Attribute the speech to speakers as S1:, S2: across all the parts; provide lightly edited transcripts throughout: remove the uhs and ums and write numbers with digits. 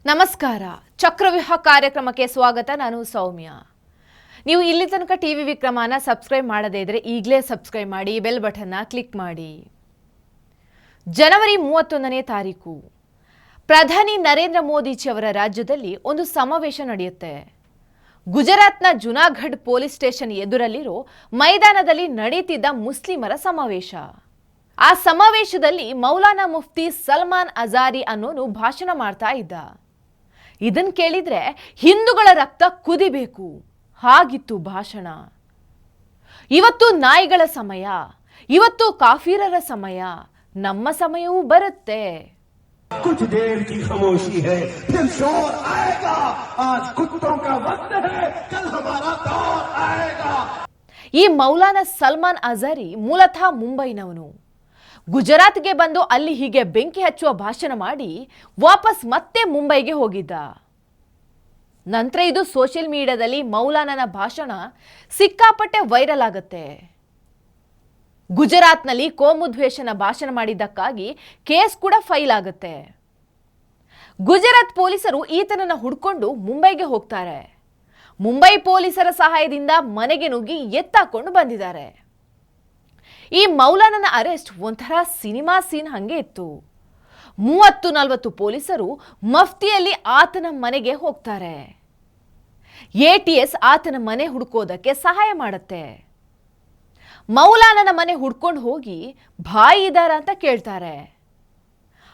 S1: ನಮಸ್ಕಾರ. ಚಕ್ರವ್ಯೂಹ ಕಾರ್ಯಕ್ರಮಕ್ಕೆ ಸ್ವಾಗತ. ನಾನು ಸೌಮ್ಯ. ನೀವು ಇಲ್ಲಿ ತನಕ ಟಿವಿ ವಿಕ್ರಮನ ಸಬ್ಸ್ಕ್ರೈಬ್ ಮಾಡದೇ ಇದ್ರೆ ಈಗಲೇ ಸಬ್ಸ್ಕ್ರೈಬ್ ಮಾಡಿ, ಬೆಲ್ ಬಟನ್ನ ಕ್ಲಿಕ್ ಮಾಡಿ. ಜನವರಿ 31ನೇ ತಾರೀಕು ಪ್ರಧಾನಿ ನರೇಂದ್ರ ಮೋದಿಜಿ ಅವರ ರಾಜ್ಯದಲ್ಲಿ ಒಂದು ಸಮಾವೇಶ ನಡೆಯುತ್ತೆ. ಗುಜರಾತ್ನ ಜುನಾಗಢ್ ಪೊಲೀಸ್ ಸ್ಟೇಷನ್ ಎದುರಲ್ಲಿರೋ ಮೈದಾನದಲ್ಲಿ ನಡೆಯುತ್ತಿದ್ದ ಮುಸ್ಲಿಮರ ಸಮಾವೇಶ. ಆ ಸಮಾವೇಶದಲ್ಲಿ ಮೌಲಾನಾ ಮುಫ್ತಿ ಸಲ್ಮಾನ್ ಅಜಾರಿ ಅನ್ನೋನು ಭಾಷಣ ಮಾಡ್ತಾ ಇದ್ದ. ಇದನ್ ಕೇಳಿದ್ರೆ ಹಿಂದೂಗಳ ರಕ್ತ ಕುದಿಬೇಕು, ಹಾಗಿತ್ತು ಭಾಷಣ. ಇವತ್ತು ನಾಯಿಗಳ ಸಮಯ, ಇವತ್ತು ಕಾಫಿರರ ಸಮಯ, ನಮ್ಮ ಸಮಯವೂ ಬರುತ್ತೆ.
S2: कुछ देर की खामोशी है, फिर शोर आएगा. आज कुत्तों का वक्त है, कल हमारा दौर आएगा.
S1: ಈ ಮೌಲಾನಾ ಸಲ್ಮಾನ್ ಅಜಾರಿ ಮೂಲತಃ ಮುಂಬೈನವನು. ಗುಜರಾತ್ಗೆ ಬಂದು ಅಲ್ಲಿ ಹೀಗೆ ಬೆಂಕಿ ಹಚ್ಚುವ ಭಾಷಣ ಮಾಡಿ ವಾಪಸ್ ಮತ್ತೆ ಮುಂಬೈಗೆ ಹೋಗಿದ್ದ. ನಂತರ ಇದು ಸೋಷಿಯಲ್ ಮೀಡಿಯಾದಲ್ಲಿ ಮೌಲಾನನ ಭಾಷಣ ಸಿಕ್ಕಾಪಟ್ಟೆ ವೈರಲ್ ಆಗುತ್ತೆ. ಗುಜರಾತ್ನಲ್ಲಿ ಕೋಮುದ್ವೇಷನ ಭಾಷಣ ಮಾಡಿದ್ದಕ್ಕಾಗಿ ಕೇಸ್ ಕೂಡ ಫೈಲ್ ಆಗುತ್ತೆ. ಗುಜರಾತ್ ಪೊಲೀಸರು ಈತನನ್ನ ಹುಡ್ಕೊಂಡು ಮುಂಬೈಗೆ ಹೋಗ್ತಾರೆ. ಮುಂಬೈ ಪೊಲೀಸರ ಸಹಾಯದಿಂದ ಮನೆಗೆ ನುಗ್ಗಿ ಎತ್ತಾಕೊಂಡು ಬಂದಿದ್ದಾರೆ. ಈ ಮೌಲಾನನ ಅರೆಸ್ಟ್ ಒಂಥರ ಸಿನಿಮಾ ಸೀನ್ ಹಂಗೆ ಇತ್ತು. 30-40 ಪೊಲೀಸರು ಮಫ್ತಿಯಲ್ಲಿ ಆತನ ಮನೆಗೆ ಹೋಗ್ತಾರೆ. ATS ಆತನ ಮನೆ ಹುಡುಕೋದಕ್ಕೆ ಸಹಾಯ ಮಾಡುತ್ತೆ. ಮೌಲಾನನ ಮನೆ ಹುಡ್ಕೊಂಡು ಹೋಗಿ ಭಾಯಿ ಇದ್ದಾರ ಅಂತ ಕೇಳ್ತಾರೆ.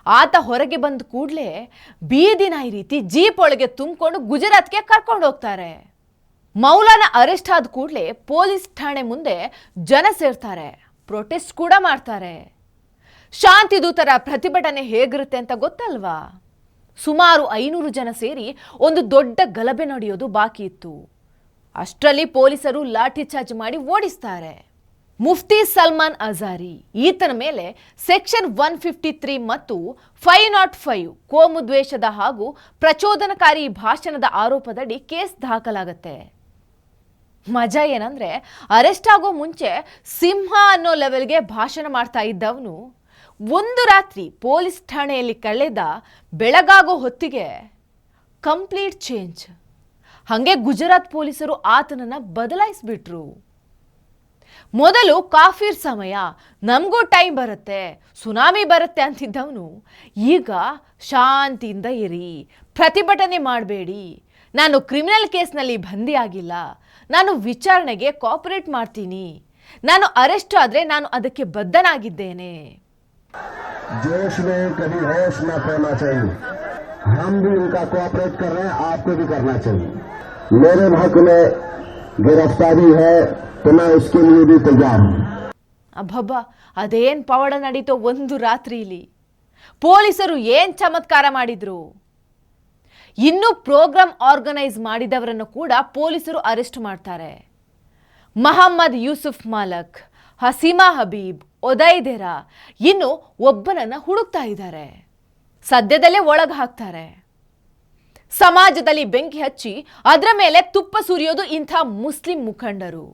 S1: ಆತ ಹೊರಗೆ ಬಂದ ಕೂಡಲೇ ಬೀದಿ ನಾಯಿ ರೀತಿ ಜೀಪ್ ಒಳಗೆ ತುಂಬಿಕೊಂಡು ಗುಜರಾತ್ಗೆ ಕರ್ಕೊಂಡು ಹೋಗ್ತಾರೆ. ಮೌಲಾನ ಅರೆಸ್ಟ್ ಆದ ಕೂಡಲೇ ಪೊಲೀಸ್ ಠಾಣೆ ಮುಂದೆ ಜನ ಸೇರ್ತಾರೆ, ಪ್ರೊಟೆಸ್ಟ್ ಕೂಡ ಮಾಡ್ತಾರೆ. ಶಾಂತಿ ದೂತರ ಪ್ರತಿಭಟನೆ ಹೇಗಿರುತ್ತೆ ಅಂತ ಗೊತ್ತಲ್ವಾ? ಸುಮಾರು 500 ಜನ ಸೇರಿ ಒಂದು ದೊಡ್ಡ ಗಲಭೆ ನಡೆಯೋದು ಬಾಕಿ ಇತ್ತು. ಅಷ್ಟರಲ್ಲಿ ಪೊಲೀಸರು ಲಾಠಿ ಚಾರ್ಜ್ ಮಾಡಿ ಓಡಿಸ್ತಾರೆ. ಮುಫ್ತಿ ಸಲ್ಮಾನ್ ಅಜಾರಿ ಈತನ ಮೇಲೆ ಸೆಕ್ಷನ್ 153 ಮತ್ತು 505 ಕೋಮುದ್ವೇಷದ ಹಾಗೂ ಪ್ರಚೋದನಕಾರಿ ಭಾಷಣದ ಆರೋಪದಡಿ ಕೇಸ್ ದಾಖಲಾಗತ್ತೆ. ಮಜಾ ಏನಂದ್ರೆ ಅರೆಸ್ಟ್ ಆಗೋ ಮುಂಚೆ ಸಿಂಹ ಅನ್ನೋ ಲೆವೆಲ್ಗೆ ಭಾಷಣ ಮಾಡ್ತಾ ಇದ್ದವನು ಒಂದು ರಾತ್ರಿ ಪೊಲೀಸ್ ಠಾಣೆಯಲ್ಲಿ ಕಳೆದ ಬೆಳಗಾಗೋ ಹೊತ್ತಿಗೆ ಕಂಪ್ಲೀಟ್ ಚೇಂಜ್. ಹಾಗೆ ಗುಜರಾತ್ ಪೊಲೀಸರು ಆತನನ್ನ ಬದಲಾಯಿಸ್ಬಿಟ್ರು. ಮೊದಲು ಕಾಫಿರ್ ಸಮಯ, ನಮಗೂ ಟೈಮ್ ಬರುತ್ತೆ, ಸುನಾಮಿ ಬರುತ್ತೆ ಅಂತಿದ್ದವನು ಈಗ ಶಾಂತಿಯಿಂದ ಇರಿ, ಪ್ರತಿಭಟನೆ ಮಾಡಬೇಡಿ, ನಾನು ಕ್ರಿಮಿನಲ್ ಕೇಸ್ನಲ್ಲಿ ಬಂದಿಯಾಗಿಲ್ಲ, ನಾನು ವಿಚಾರಣೆಗೆ ಕೋಆಪರೇಟ್ ಮಾಡ್ತೀನಿ, ನಾನು ಅರೆಸ್ಟ್ ಆದ್ರೆ ನಾನು ಅದಕ್ಕೆ ಬದ್ಧನಾಗಿದ್ದೇನೆ.
S2: जोश में कभी होश न खोना चाहिए. हम भी उनका कोऑपरेट कर रहे हैं, आपको भी करना चाहिए. मेरे हक में गिरफ्तारी है तो मैं उसके लिए भी तैयार हूं.
S1: ಅಬ್ಬಬ್ಬ, ಅದೇನ್ ಪವಾಡ ನಡೀತೋ ಒಂದು ರಾತ್ರಿಲಿ. ಪೊಲೀಸರು ಏನ್ ಚಮತ್ಕಾರ ಮಾಡಿದ್ರು. ಇನ್ನು ಪ್ರೋಗ್ರಾಂ ಆರ್ಗನೈಸ್ ಮಾಡಿದವರನ್ನು ಕೂಡ ಪೊಲೀಸರು ಅರೆಸ್ಟ್ ಮಾಡ್ತಾರೆ. ಮಹಮ್ಮದ್ ಯೂಸುಫ್ ಮಾಲಕ್, ಹಸೀಮಾ ಹಬೀಬ್, ಒದೈದೆರಾ ಇನ್ನು ಒಬ್ಬನನ್ನ ಹುಡುಕ್ತಾ ಇದ್ದಾರೆ. ಸದ್ಯದಲ್ಲೇ ಒಳಗೆ ಹಾಕ್ತಾರೆ. ಸಮಾಜದಲ್ಲಿ ಬೆಂಕಿ ಹಚ್ಚಿ ಅದರ ಮೇಲೆ ತುಪ್ಪ ಸುರಿಯೋದು ಇಂಥ ಮುಸ್ಲಿಂ ಮುಖಂಡರು.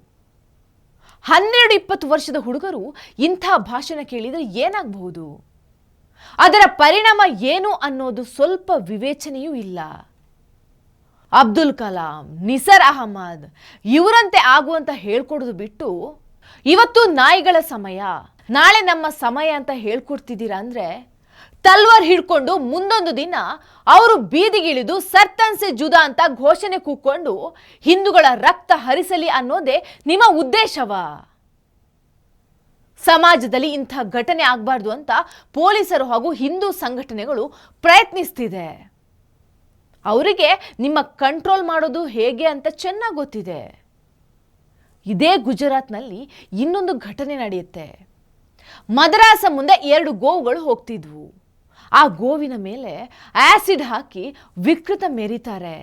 S1: 12-20 ವರ್ಷದ ಹುಡುಗರು ಇಂಥ ಭಾಷಣ ಕೇಳಿದರೆ ಏನಾಗಬಹುದು? ಅದರ ಪರಿಣಾಮ ಏನು ಅನ್ನೋದು ಸ್ವಲ್ಪ ವಿವೇಚನೆಯೂ ಇಲ್ಲ. ಅಬ್ದುಲ್ ಕಲಾಂ, ನಿಸರ್ ಅಹಮದ್ ಇವರಂತೆ ಆಗುವಂತ ಹೇಳ್ಕೊಡೋದು ಬಿಟ್ಟು ಇವತ್ತು ನಾಯಿಗಳ ಸಮಯ, ನಾಳೆ ನಮ್ಮ ಸಮಯ ಅಂತ ಹೇಳ್ಕೊಡ್ತಿದ್ದೀರಾ ಅಂದ್ರೆ ತಲ್ವಾರ್ ಹಿಡ್ಕೊಂಡು ಮುಂದೊಂದು ದಿನ ಅವರು ಬೀದಿಗಿಳಿದು ಸರ್ತಾನ್ಸೆ ಜುದಾ ಅಂತ ಘೋಷಣೆ ಕೂಕೊಂಡು ಹಿಂದೂಗಳ ರಕ್ತ ಹರಿಸಲಿ ಅನ್ನೋದೇ ನಿಮ್ಮ ಉದ್ದೇಶವಾ? ಸಮಾಜದಲ್ಲಿ ಇಂಥ ಘಟನೆ ಆಗಬಾರ್ದು ಅಂತ ಪೊಲೀಸರು ಹಾಗೂ ಹಿಂದೂ ಸಂಘಟನೆಗಳು ಪ್ರಯತ್ನಿಸ್ತಿದೆ. ಅವರಿಗೆ ನಿಮ್ಮ ಕಂಟ್ರೋಲ್ ಮಾಡೋದು ಹೇಗೆ ಅಂತ ಚೆನ್ನಾಗಿ ಗೊತ್ತಿದೆ. ಇದೇ ಗುಜರಾತ್ನಲ್ಲಿ ಇನ್ನೊಂದು ಘಟನೆ ನಡೆಯುತ್ತೆ. ಮದ್ರಾಸ ಮುಂದೆ 2 ಗೋವುಗಳು ಹೋಗ್ತಿದ್ವು. ಆ ಗೋವಿನ ಮೇಲೆ ಆಸಿಡ್ ಹಾಕಿ ವಿಕೃತ ಮೆರೀತಾರೆ.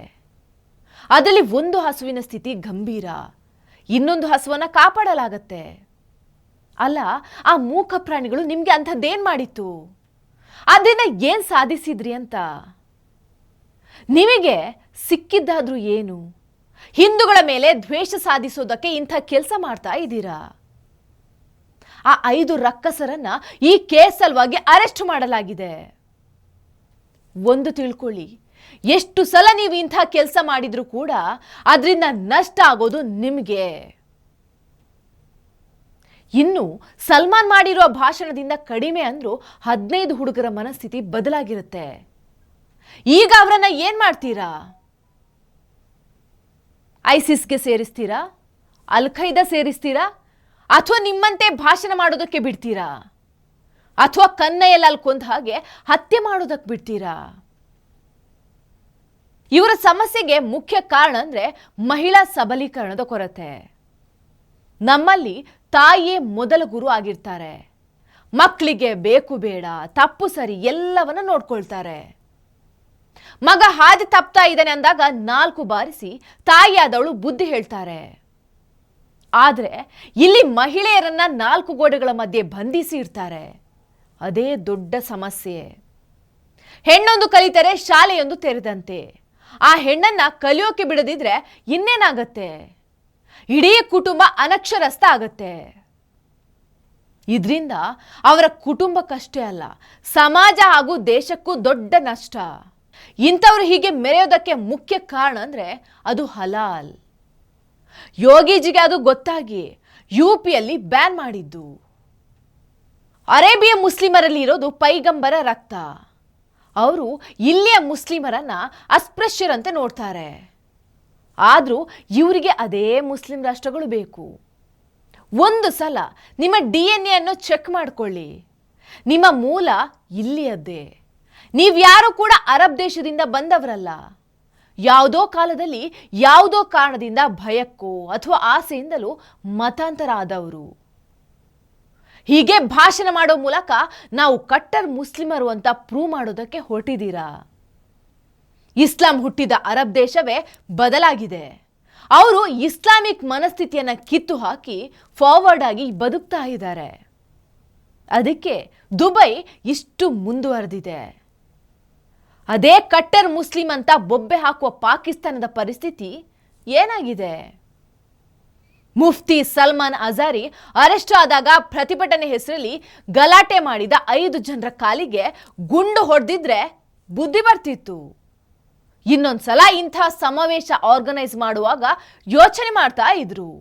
S1: ಅದರಲ್ಲಿ ಒಂದು ಹಸುವಿನ ಸ್ಥಿತಿ ಗಂಭೀರ, ಇನ್ನೊಂದು ಹಸುವನ್ನ ಕಾಪಾಡಲಾಗತ್ತೆ. ಅಲ್ಲ, ಆ ಮೂಕ ಪ್ರಾಣಿಗಳು ನಿಮ್ಗೆ ಅಂಥದ್ದೇನ್ ಮಾಡಿತ್ತು? ಅದನ್ನ ಏನ್ ಸಾಧಿಸಿದ್ರಿ ಅಂತ? ನಿಮಗೆ ಸಿಕ್ಕಿದ್ದಾದ್ರೂ ಏನು? ಹಿಂದೂಗಳ ಮೇಲೆ ದ್ವೇಷ ಸಾಧಿಸೋದಕ್ಕೆ ಇಂಥ ಕೆಲಸ ಮಾಡ್ತಾ ಇದ್ದೀರಾ? ಆ 5 ರಕ್ಕಸರನ್ನ ಈ ಕೇಸ್ ಸಲುವಾಗಿ ಅರೆಸ್ಟ್ ಮಾಡಲಾಗಿದೆ. ಒಂದು ತಿಳ್ಕೊಳ್ಳಿ, ಎಷ್ಟು ಸಲ ನೀವು ಇಂಥ ಕೆಲಸ ಮಾಡಿದ್ರೂ ಕೂಡ ಅದರಿಂದ ನಷ್ಟ ಆಗೋದು ನಿಮಗೆ. ಇನ್ನು ಸಲ್ಮಾನ್ ಮಾಡಿರುವ ಭಾಷಣದಿಂದ ಕಡಿಮೆ ಅಂದ್ರೂ 15 ಹುಡುಗರ ಮನಸ್ಥಿತಿ ಬದಲಾಗಿರುತ್ತೆ. ಈಗ ಅವರನ್ನ ಏನ್ ಮಾಡ್ತೀರಾ? ಐಸಿಸ್ಗೆ ಸೇರಿಸ್ತೀರಾ? ಅಲ್ ಖೈದಾ ಸೇರಿಸ್ತೀರಾ? ಅಥವಾ ನಿಮ್ಮಂತೆ ಭಾಷಣ ಮಾಡೋದಕ್ಕೆ ಬಿಡ್ತೀರಾ? ಅಥವಾ ಕನ್ನಯ್ಯಲಾಲ್ ಕೊಂದ ಹಾಗೆ ಹತ್ಯೆ ಮಾಡೋದಕ್ಕೆ ಬಿಡ್ತೀರಾ? ಇವರ ಸಮಸ್ಯೆಗೆ ಮುಖ್ಯ ಕಾರಣ ಅಂದ್ರೆ ಮಹಿಳಾ ಸಬಲೀಕರಣದ ಕೊರತೆ. ನಮ್ಮಲ್ಲಿ ತಾಯಿಯೇ ಮೊದಲ ಗುರು ಆಗಿರ್ತಾರೆ. ಮಕ್ಕಳಿಗೆ ಬೇಕು ಬೇಡ, ತಪ್ಪು ಸರಿ ಎಲ್ಲವನ್ನ ನೋಡ್ಕೊಳ್ತಾರೆ. ಮಗ ಹಾದಿ ತಪ್ತಾ ಇದ್ದಾನೆ ಅಂದಾಗ 4 ಬಾರಿಸಿ ತಾಯಿಯಾದವಳು ಬುದ್ಧಿ ಹೇಳ್ತಾರೆ. ಆದ್ರೆ ಇಲ್ಲಿ ಮಹಿಳೆಯರನ್ನ 4 ಗೋಡೆಗಳ ಮಧ್ಯೆ ಬಂಧಿಸಿ ಇರ್ತಾರೆ. ಅದೇ ದೊಡ್ಡ ಸಮಸ್ಯೆ. ಹೆಣ್ಣೊಂದು ಕಲಿತರೆ ಶಾಲೆಯೊಂದು ತೆರೆದಂತೆ. ಆ ಹೆಣ್ಣನ್ನ ಕಲಿಯೋಕೆ ಬಿಡದಿದ್ರೆ ಇನ್ನೇನಾಗತ್ತೆ? ಇಡೀ ಕುಟುಂಬ ಅನಕ್ಷರಸ್ಥ ಆಗತ್ತೆ. ಇದರಿಂದ ಅವರ ಕುಟುಂಬಕ್ಕಷ್ಟೇ ಅಲ್ಲ, ಸಮಾಜ ಹಾಗೂ ದೇಶಕ್ಕೂ ದೊಡ್ಡ ನಷ್ಟ. ಇಂಥವ್ರು ಹೀಗೆ ಮೆರೆಯೋದಕ್ಕೆ ಮುಖ್ಯ ಕಾರಣ ಅಂದ್ರೆ ಅದು ಹಲಾಲ್. ಯೋಗಿಜಿಗೆ ಅದು ಗೊತ್ತಾಗಿ ಯುಪಿಯಲ್ಲಿ ಬ್ಯಾನ್ ಮಾಡಿದ್ದು. ಅರೇಬಿಯಾ ಮುಸ್ಲಿಮರಲ್ಲಿ ಇರೋದು ಪೈಗಂಬರ ರಕ್ತ. ಅವರು ಇಲ್ಲಿಯ ಮುಸ್ಲಿಮರನ್ನ ಅಸ್ಪೃಶ್ಯರಂತೆ ನೋಡ್ತಾರೆ. ಆದರೂ ಇವರಿಗೆ ಅದೇ ಮುಸ್ಲಿಂ ರಾಷ್ಟ್ರಗಳು ಬೇಕು. ಒಂದು ಸಲ ನಿಮ್ಮ DNA ಅನ್ನು ಚೆಕ್ ಮಾಡ್ಕೊಳ್ಳಿ. ನಿಮ್ಮ ಮೂಲ ಇಲ್ಲಿಯದ್ದೇ. ನೀವ್ಯಾರು ಕೂಡ ಅರಬ್ ದೇಶದಿಂದ ಬಂದವರಲ್ಲ. ಯಾವುದೋ ಕಾಲದಲ್ಲಿ ಯಾವುದೋ ಕಾರಣದಿಂದ ಭಯಕ್ಕೋ ಅಥವಾ ಆಸೆಯಿಂದಲೂ ಮತಾಂತರ ಆದವರು. ಹೀಗೆ ಭಾಷಣ ಮಾಡೋ ಮೂಲಕ ನಾವು ಕಟ್ಟರ್ ಮುಸ್ಲಿಮರು ಅಂತ ಪ್ರೂವ್ ಮಾಡೋದಕ್ಕೆ ಹೊರಟಿದ್ದೀರಾ? ಇಸ್ಲಾಂ ಹುಟ್ಟಿದ ಅರಬ್ ದೇಶವೇ ಬದಲಾಗಿದೆ. ಅವರು ಇಸ್ಲಾಮಿಕ್ ಮನಸ್ಥಿತಿಯನ್ನ ಕಿತ್ತು ಹಾಕಿ ಫಾರ್ವರ್ಡ್ ಆಗಿ ಬದುಕ್ತಾ ಇದ್ದಾರೆ. ಅದಕ್ಕೆ ದುಬೈ ಇಷ್ಟು ಮುಂದುವರೆದಿದೆ. ಅದೇ ಕಟ್ಟರ್ ಮುಸ್ಲಿಂ ಅಂತ ಬೊಬ್ಬೆ ಹಾಕುವ ಪಾಕಿಸ್ತಾನದ ಪರಿಸ್ಥಿತಿ ಏನಾಗಿದೆ? ಮುಫ್ತಿ ಸಲ್ಮಾನ್ ಅಜಾರಿ ಅರೆಸ್ಟ್ ಆದಾಗ ಪ್ರತಿಭಟನೆ ಹೆಸರಲ್ಲಿ ಗಲಾಟೆ ಮಾಡಿದ 5 ಜನರ ಕಾಲಿಗೆ ಗುಂಡು ಹೊಡೆದಿದ್ರೆ ಬುದ್ಧಿ ಬರ್ತಿತ್ತು. ಇನ್ನೊಂದ್ಸಲ ಇಂಥ ಸಮಾವೇಶ ಆರ್ಗನೈಸ್ ಮಾಡುವಾಗ ಯೋಚನೆ ಮಾಡ್ತಾ ಇದ್ರು.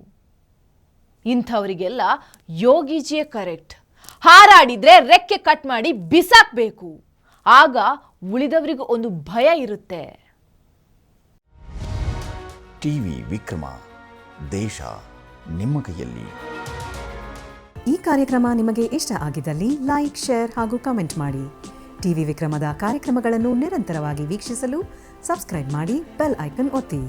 S1: ಇಂಥವರಿಗೆಲ್ಲ ಯೋಗಿಜಿಯೇ ಕರೆಕ್ಟ್. ಹಾರಾಡಿದ್ರೆ ರೆಕ್ಕೆ ಕಟ್ ಮಾಡಿ ಬಿಸಾಕ್ಬೇಕು. ಆಗ ಉಳಿದವರಿಗೂ ಒಂದು ಭಯ ಇರುತ್ತೆ.
S3: ಟಿವಿ ವಿಕ್ರಮ, ದೇಶ ನಿಮ್ಮ ಕೈಯಲ್ಲಿ.
S4: ಈ ಕಾರ್ಯಕ್ರಮ ನಿಮಗೆ ಇಷ್ಟ ಆಗಿದ್ದಲ್ಲಿ ಲೈಕ್, ಶೇರ್ ಹಾಗೂ ಕಮೆಂಟ್ ಮಾಡಿ. ಟಿವಿ ವಿಕ್ರಮದ ಕಾರ್ಯಕ್ರಮಗಳನ್ನು ನಿರಂತರವಾಗಿ ವೀಕ್ಷಿಸಲು ಸಬ್ಸ್ಕ್ರೈಬ್ ಮಾಡಿ, ಬೆಲ್ ಐಕನ್ ಒತ್ತಿ.